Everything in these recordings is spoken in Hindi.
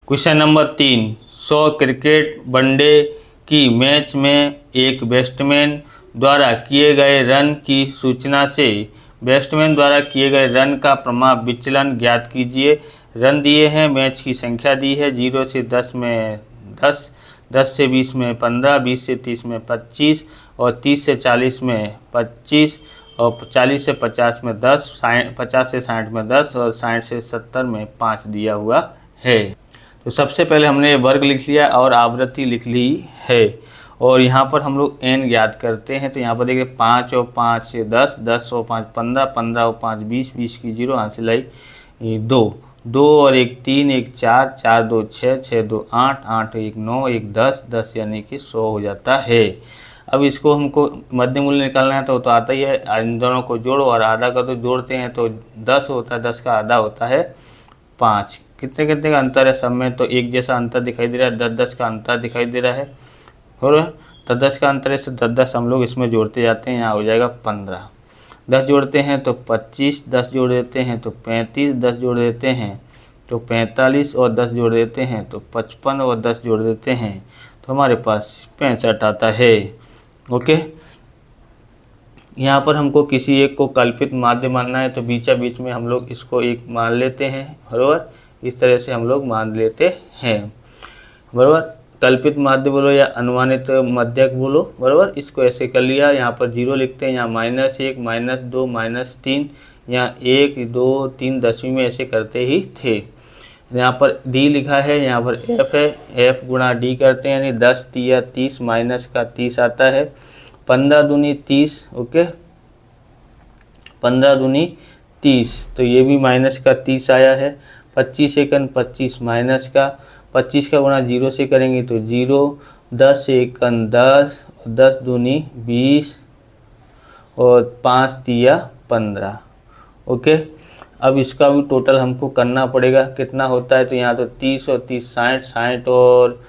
क्वेश्चन नंबर 3, 100 क्रिकेट वनडे की मैच में एक बैट्समैन द्वारा किए गए रन की सूचना से बैट्समैन द्वारा किए गए रन का प्रभाव विचलन ज्ञात कीजिए। रन दिए हैं, मैच की संख्या दी है, 0 से 10 में 10, 10 से 20 में 15, 20 से 30 में 25 और 30 से 40 में 25 और 40 से 50 में 10, 50 से 60 में 10 और 60 से 70 में 5 दिया हुआ है। तो सबसे पहले हमने वर्ग लिख लिया और आवृत्ति लिख ली है और यहाँ पर हम लोग n ज्ञात करते हैं। तो यहाँ पर देखिए 5 और 5 से 10, 10 और 5 15, 15 और 5 20, 20 की 0 हासिल आई 2, 2 और 1 3, 1 4, 4 2 6, 6 2 8, 8 1 9, 1 10, 10 यानी कि 100 हो जाता है। अब इसको हमको मध्य मूल्य निकालना है तो आता ही है, इन दोनों को जोड़ो और आधा कर दो। जोड़ते हैं तो 10 होता है, 10 का आधा होता है 5। कितने कितने का अंतर है सब में, तो एक जैसा अंतर दिखाई दे रहा है, 10 10 का अंतर दिखाई दे रहा है और 10 10 का अंतर है, तो 10 10 हम लोग इसमें जोड़ते जाते हैं, यहाँ हो जाएगा 15। 10 जोड़ते हैं तो 25, 10 जोड़ देते हैं तो 35, 10 जोड़ देते हैं तो 45 और 10 जोड़ देते हैं तो 55 और 10 जोड़ देते हैं तो हमारे पास 65 आता है। ओके, यहाँ पर हमको किसी एक को कल्पित माध्य मानना है तो बीचा बीच में हम लोग इसको एक मान लेते हैं, बराबर। इस तरह से हम लोग मान लेते हैं, बराबर। कल्पित माध्य बोलो या अनुमानित मध्यक बोलो, बराबर। इसको ऐसे कर लिया, यहाँ पर 0 लिखते हैं, यहाँ -1, -2, -3, यहाँ 1 2 3 10वीं में ऐसे करते ही थे। यहाँ पर d लिखा है, यहाँ पर f है, f गुणा d करते हैं, यानी 10 तिया 30 माइनस का 30 आता है, 15 दूनी 30। ओके, 15 दूनी 30, तो ये भी माइनस का 30 आया है। 25 एकन 25 माइनस का 25 का गुणा 0 से करेंगे तो 0, 10 एकन 10, 10 दूनी 20 और 5 तिया 15। ओके, अब इसका भी टोटल हमको करना पड़ेगा, कितना होता है, तो यहाँ तो 30 और 30 60, 60 और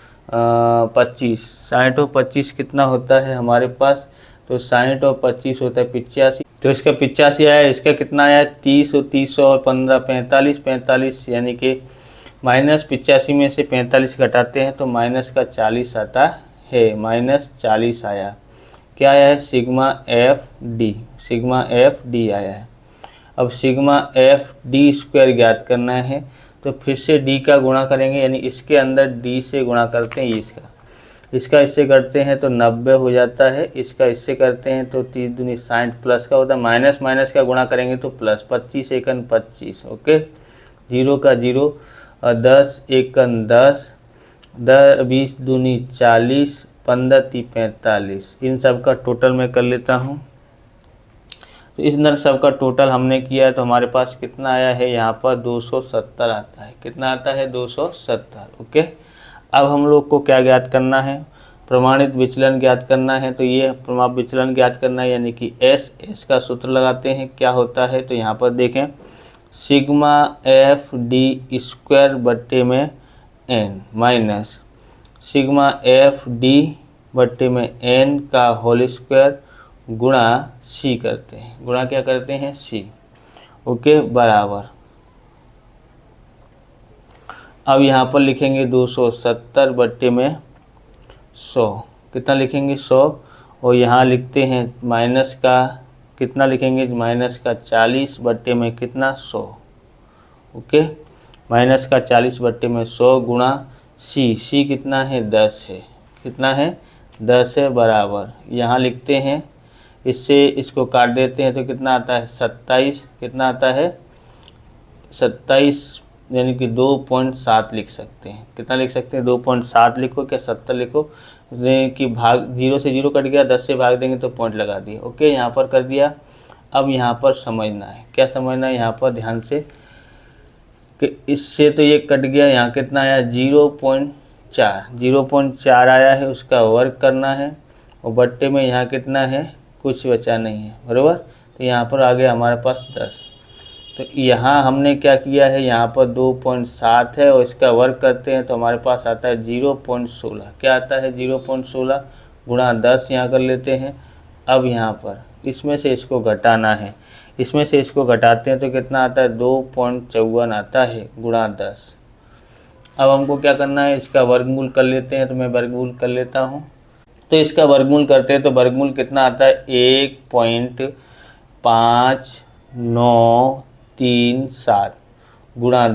25, 60 और 25 कितना होता है हमारे पास, तो 60 और 25 होता है 85। तो इसका 85 आया, इसका कितना आया 30 और 30 और 15 45, 45 यानी कि -85 में से 45 घटाते हैं तो माइनस का 40 आता है, -40 आया। क्या आया है, sigma F D, sigma F D आया है। अब सिग्मा एफ डी स्क्वायर ज्ञात करना है तो फिर से डी का गुणा करेंगे, यानी इसके अंदर डी से गुणा करते हैं, इसका इससे करते हैं तो 90 हो जाता है, इसका इससे करते हैं तो 30 दूनी 60 प्लस का होता है, माइनस माइनस का गुणा करेंगे तो प्लस, 25 एकन 25। ओके, 0 का 0 और 10 एकन 10, 20 दूनी 40, 15 ती 45। इन सब का टोटल मैं कर लेता हूँ। तो इस अंदर सब का टोटल हमने किया है तो हमारे पास कितना आया है, यहाँ पर 270 आता है। कितना आता है, 270। ओके, अब हम लोग को क्या ज्ञात करना है, प्रमाणित विचलन ज्ञात करना है। तो ये प्रमाण विचलन ज्ञात करना है, यानी कि एस का सूत्र लगाते हैं, क्या होता है, तो यहाँ पर देखें सिग्मा एफ डी स्क्वायर बट्टे में N minus sigma F D बट्टे में एन का होल स्क्वायर गुणा सी करते हैं, गुणा क्या करते हैं, सी। ओके, बराबर। अब यहाँ पर लिखेंगे 270 बट्टे में 100, कितना लिखेंगे 100, और यहाँ लिखते हैं माइनस का कितना लिखेंगे, माइनस का 40 बट्टे में कितना 100। ओके, माइनस का 40 बट्टे में 100 गुणा सी कितना है 10 है, कितना है 10 है, बराबर। यहाँ लिखते हैं, इससे इसको काट देते हैं तो कितना आता है 27, कितना आता है 27, यानी कि 2.7 लिख सकते हैं। कितना लिख सकते हैं, 2.7 लिखो, क्या 70 लिखो, कि भाग 0 से 0 कट गया, 10 से भाग देंगे तो पॉइंट लगा दिए। ओके, यहाँ पर कर दिया। अब यहाँ पर समझना है, क्या समझना है, यहाँ पर ध्यान से कि इससे तो ये कट गया, यहाँ कितना आया 0.4 आया है, उसका वर्ग करना है और बट्टे में यहाँ कितना है, कुछ बचा नहीं है, बराबर। तो यहाँ पर आ गया हमारे पास 10। तो यहाँ हमने क्या किया है, यहाँ पर 2.7 है और इसका वर्ग करते हैं तो हमारे पास आता है 0.16। क्या आता है 0.16 गुणा 10 यहाँ कर लेते हैं। अब यहाँ पर इसमें से इसको घटाना है, इसमें से इसको घटाते हैं तो कितना आता है 2.54 आता है गुणा 10। अब हमको क्या करना है, इसका वर्गमूल कर लेते हैं। तो मैं वर्गमूल कर लेता हूँ। तो इसका वर्गमूल करते हैं तो वर्गमूल कितना आता है, 1.5937 गुणा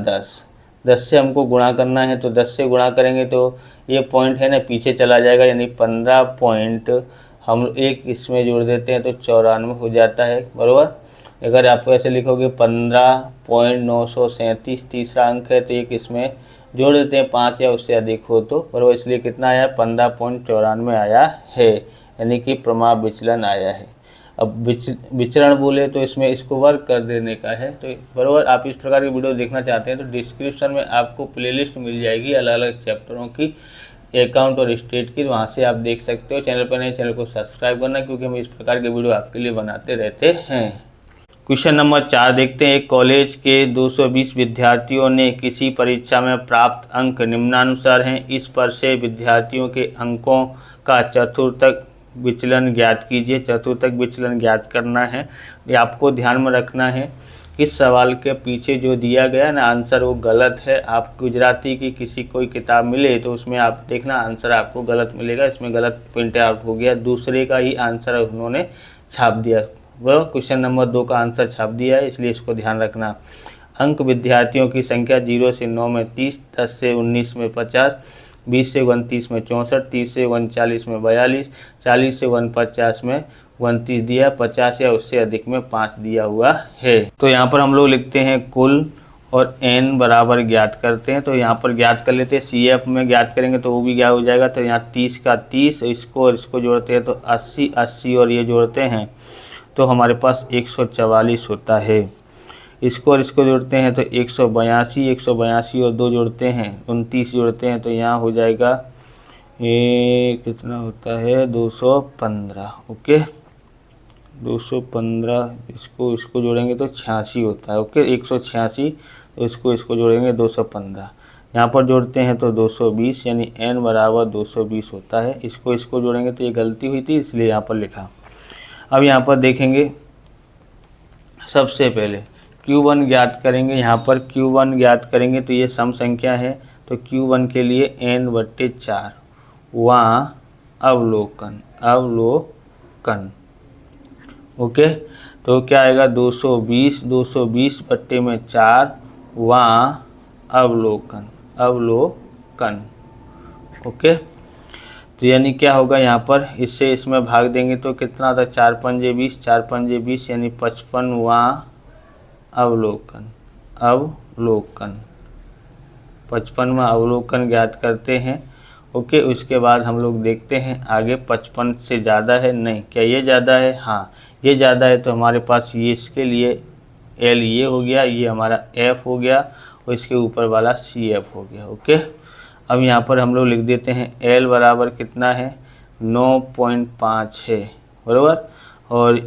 10 से हमको गुणा करना है। तो 10 से गुणा करेंगे तो ये पॉइंट है ना पीछे चला जाएगा, यानी 15 पॉइंट हम एक इसमें जोड़ देते हैं तो 94 हो जाता है, बराबर। अगर आप ऐसे लिखोगे 15.937 तीसरा अंक है, तो एक इसमें जोड़ देते हैं 5 या उससे अधिक हो तो, बराबर। इसलिए कितना आया, 15.94 आया है, यानी कि प्रमाप विचलन आया है। अब विचरण बोले तो इसमें इसको वर्ग कर देने का है। तो बराबर, आप इस प्रकार की वीडियो देखना चाहते हैं तो डिस्क्रिप्शन में आपको प्लेलिस्ट मिल जाएगी अलग अलग चैप्टरों की, अकाउंट और स्टेट की, वहाँ से आप देख सकते हो। चैनल पर नए, चैनल को सब्सक्राइब करना, क्योंकि हम इस प्रकार के वीडियो आपके लिए बनाते रहते हैं। क्वेश्चन नंबर 4 देखते हैं। एक कॉलेज के 220 विद्यार्थियों ने किसी परीक्षा में प्राप्त अंक निम्नानुसार हैं। इस पर से विद्यार्थियों के अंकों का चतुर्थक विचलन ज्ञात कीजिए। चतुर्थक विचलन ज्ञात करना है, ये आपको ध्यान में रखना है। इस सवाल के पीछे जो दिया गया ना आंसर वो गलत है। आप गुजराती की किसी कोई किताब मिले तो उसमें आप देखना आंसर आपको गलत मिलेगा, इसमें गलत प्रिंट आउट हो गया, दूसरे का ही आंसर उन्होंने छाप दिया। वो क्वेश्चन नंबर 2 का आंसर छाप दिया है, इसलिए इसको ध्यान रखना। अंक विद्यार्थियों की संख्या 0 से 9 में 30, 10 से 19 में 50, 20 से 29 में 64, 30 से 39 में 42, 40 से 49 में 29 दिया, 50 या उससे अधिक में 5 दिया हुआ है। तो यहाँ पर हम लोग लिखते हैं कुल और n बराबर ज्ञात करते हैं। तो यहाँ पर ज्ञात कर लेते हैं, CF में ज्ञात करेंगे तो वो भी क्या हो जाएगा। तो यहाँ 30 का 30, इसको और इसको जोड़ते हैं तो 80, 80 और ये जोड़ते हैं तो हमारे पास 144 होता है। इसको और इसको जोड़ते हैं तो 182, 182 और 2 जोड़ते हैं 29 जोड़ते हैं तो यहाँ हो जाएगा ये कितना होता है, 215। ओके, 215, इसको जोड़ेंगे तो 86 होता है। ओके, 186, तो इसको जोड़ेंगे 215, यहाँ पर जोड़ते हैं तो 220, यानी n बराबर 220 होता है। इसको जोड़ेंगे तो ये गलती हुई थी, इसलिए यहाँ पर लिखा। अब यहाँ पर देखेंगे, सबसे पहले Q1 ज्ञात करेंगे। यहाँ पर Q1 ज्ञात करेंगे तो ये सम संख्या है, तो Q1 के लिए n/4 वहाँ अवलोकन। ओके, तो क्या आएगा, 220 220/4 वहाँ अवलोकन। ओके, तो यानी क्या होगा, यहाँ पर इससे इसमें भाग देंगे तो कितना आता है, 4 पंजे 20, 4 पंजे 20, यानी 55वां अवलोकन। 55वां अवलोकन ज्ञात करते हैं। ओके, उसके बाद हम लोग देखते हैं आगे 55 से ज़्यादा है, नहीं, क्या ये ज़्यादा है, हाँ ये ज़्यादा है। तो हमारे पास ये इसके लिए L ये हो गया, ये हमारा F हो गया और इसके ऊपर वाला CF हो गया। ओके, अब यहाँ पर हम लोग लिख देते हैं L बराबर कितना है, 9.5 है, बराबर, और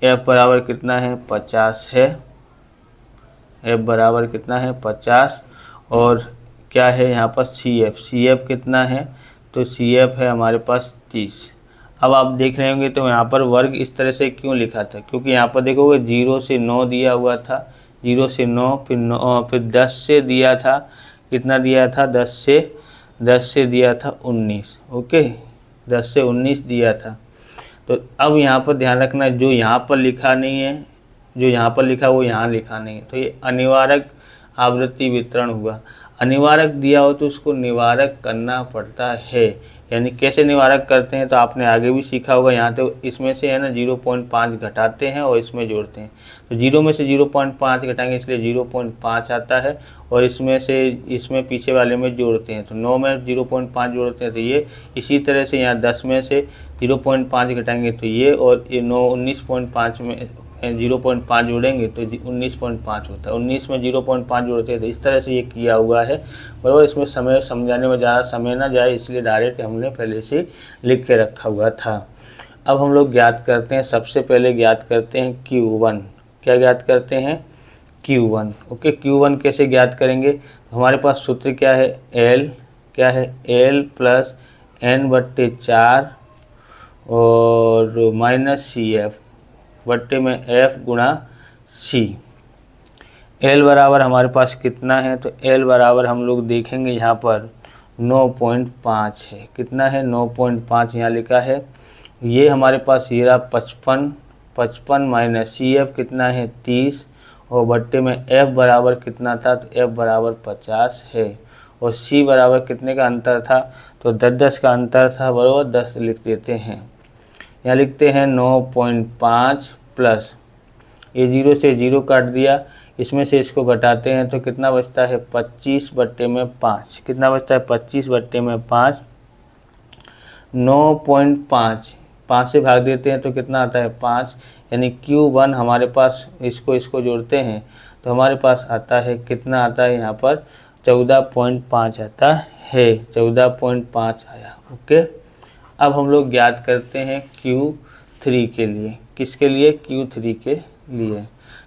F बराबर कितना है, 50 है। F बराबर कितना है, 50, और क्या है यहाँ पर CF कितना है, तो CF है हमारे पास 30। अब आप देख रहे होंगे तो यहाँ पर वर्ग इस तरह से क्यों लिखा था, क्योंकि यहाँ पर देखोगे 0 से 9 दिया हुआ था, 0 से 9, फिर 10 से दिया था, कितना दिया था, 10 से दिया था 19। ओके, 10 से 19 दिया था। तो अब यहाँ पर ध्यान रखना, जो यहाँ पर लिखा नहीं है, जो यहाँ पर लिखा वो यहाँ लिखा नहीं है, तो ये अनिवारक आवृत्ति वितरण हुआ। अनिवारक दिया हो तो उसको निवारक करना पड़ता है, यानी कैसे निवारक करते हैं तो आपने आगे भी सीखा होगा। यहाँ तो इसमें से है ना 0.5 घटाते हैं और इसमें जोड़ते हैं, तो 0 में से 0.5 घटाएंगे, इसलिए 0.5 आता है, और इसमें पीछे वाले में जोड़ते हैं तो 9 में 0.5 जोड़ते हैं तो ये। इसी तरह से यहाँ 10 में से 0.5 घटाएंगे तो ये, और ये 19.5 में 0.5 जोड़ेंगे तो 19.5 होता है। 19 में 0.5 जोड़ते हैं तो इस तरह से ये किया हुआ है, बराबर। इसमें समय समझाने में ज़्यादा समय ना जाए, इसलिए डायरेक्ट हमने पहले से लिख के रखा हुआ था। अब हम लोग ज्ञात करते हैं, सबसे पहले ज्ञात करते हैं Q1। क्या ज्ञात करते हैं, Q1। ओके, Q1 कैसे ज्ञात करेंगे, हमारे पास सूत्र क्या है, L L प्लस n/4 और माइनस CF बट्टे में F गुणा C। एल बराबर हमारे पास कितना है, तो एल बराबर हम लोग देखेंगे यहाँ पर 9.5 है। कितना है, 9.5 यहाँ लिखा है। ये हमारे पास ये रहा 55 माइनस सी एफ कितना है 30, और बट्टे में एफ बराबर कितना था, तो एफ बराबर 50 है। और सी बराबर कितने का अंतर था, तो 10 का अंतर था, बराबर 10 लिख देते हैं। यहाँ लिखते हैं 9.5 प्लस ये 0 से 0 काट दिया, इसमें से इसको घटाते हैं तो कितना बचता है 25/5। कितना बचता है 25/5। 9.5 5 से भाग देते हैं तो कितना आता है 5, यानी Q1 हमारे पास इसको जोड़ते हैं तो हमारे पास आता है कितना आता है यहाँ पर 14.5 आता है। 14.5 आया। ओके, अब हम लोग ज्ञात करते हैं Q3 के लिए। किसके लिए, Q3 के लिए।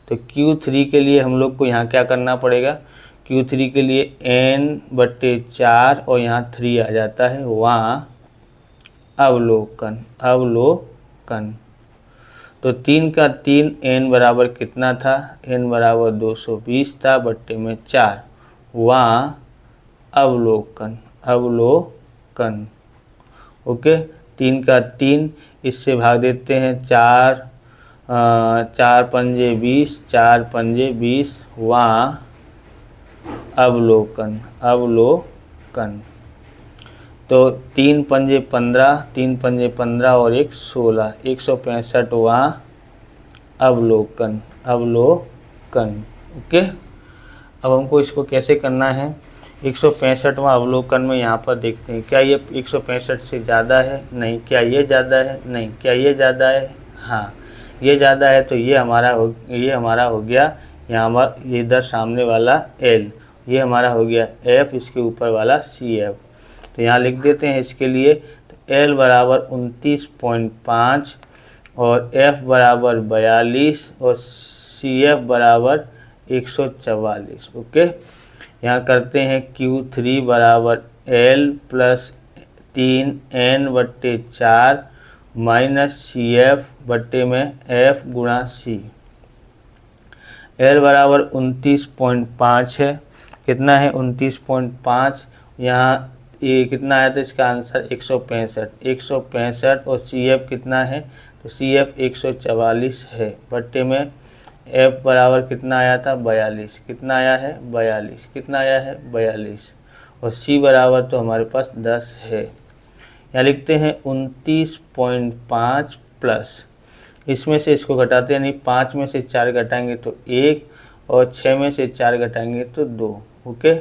तो Q3 के लिए हम लोग को यहाँ क्या करना पड़ेगा, Q3 के लिए n/4 और यहाँ 3 आ जाता है, वहाँ अवलोकन। तो 3 का 3 n बराबर कितना था, n बराबर 220 था, बट्टे में 4, वहाँ अवलोकन। ओके, 3 का 3 इससे भाग देते हैं 4 पंजे 20, 4 पंजे 20, वहाँ अवलोकन। तो 3 पंजे 15, 3 पंजे 15 और 1 16, 165 वहाँ अवलोकन। ओके, अब हमको इसको कैसे करना है, 165वां अवलोकन में यहाँ पर देखते हैं क्या ये 165 से ज़्यादा है, नहीं। क्या ये ज़्यादा है, नहीं। क्या ये ज़्यादा है, हाँ ये ज़्यादा है। तो ये हमारा हो गया यहाँ ये इधर सामने वाला L, ये हमारा हो गया F, इसके ऊपर वाला CF। तो यहाँ लिख देते हैं इसके लिए, तो L बराबर 29.5 और F बराबर 42 और CF बराबर 144। ओके, यहाँ करते हैं Q3 बराबर L plus 3n/4 minus CF बट्टे में F गुणा C। L बराबर 29.5 है। कितना है 29.5, यहाँ ये कितना आया था, इसका आंसर 165 और CF कितना है, तो CF 144 है, बट्टे में F बराबर कितना आया था 42। कितना आया है 42। कितना आया है 42, और C बराबर तो हमारे पास 10 है। यहाँ लिखते हैं 29.5 प्लस, इसमें से इसको घटाते हैं, यानी 5 में से 4 घटाएंगे तो 1 और 6 में से 4 घटाएंगे तो 2। ओके,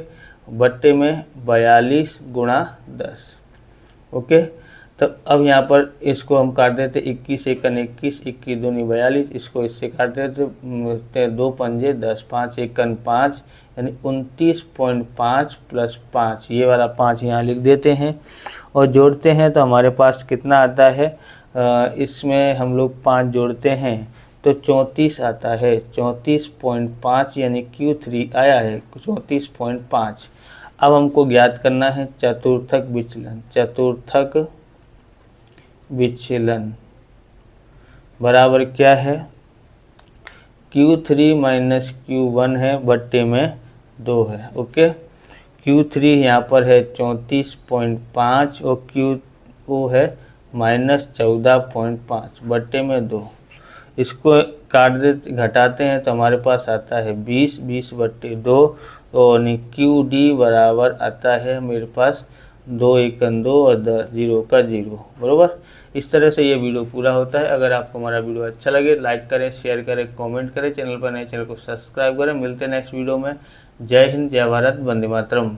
बट्टे में 42 गुणा 10। ओके, तो अब यहाँ पर इसको हम काट देते 21 एकन 21, 21 दूनी 42, इसको इससे काट देते 2 पंजे 10, 5 एकन 5, यानी 29.5 प्लस 5, ये वाला 5 यहाँ लिख देते हैं और जोड़ते हैं तो हमारे पास कितना आता है, इसमें हम लोग 5 जोड़ते हैं तो 34 आता है। 34.5 यानी Q3 आया है 34.5। अब हमको ज्ञात करना है चतुर्थक विचलन बराबर क्या है, Q3 माइनस Q1 है, बट्टे में 2 है। ओके, Q3 यहाँ पर है 34.5 और Q2 है माइनस 14.5, बट्टे में 2। इसको काट देते घटाते हैं तो हमारे पास आता है 20 बट्टे 2, तो QD बराबर आता है मेरे पास 2 एकन 2 और 0 का 0, बराबर। इस तरह से ये वीडियो पूरा होता है। अगर आपको हमारा वीडियो अच्छा लगे लाइक करें, शेयर करें, कमेंट करें, चैनल पर नए चैनल को सब्सक्राइब करें। मिलते हैं नेक्स्ट वीडियो में। जय हिंद, जय भारत, वंदे मातरम।